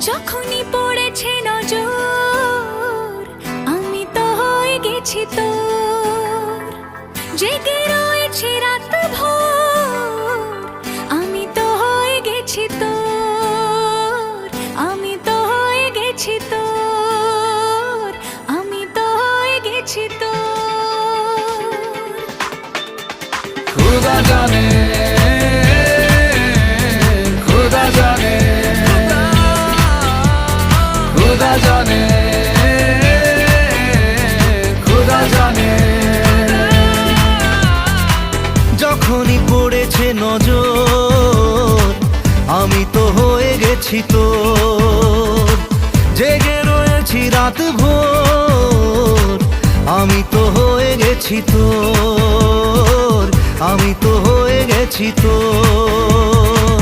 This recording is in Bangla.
যখনই পড়েছে নজর আমি তো হয়ে গেছি তোর, জেগে রয়েছে রাত ভোর আমি তো হয়ে গেছি তোর, আমি তো হয়ে গেছি তোর, আমি তো হয়ে গেছি তোর। खुदा जाने, खुदा जाने, खुदा जाने, खुदा जाने। যখনই পড়েছে নজর আমি তো হয়ে গেছি তোর, জেগে রয়েছি রাত ভোর আমি তো হয়ে গেছি তোর, আমি তো হয়ে গেছি তোর।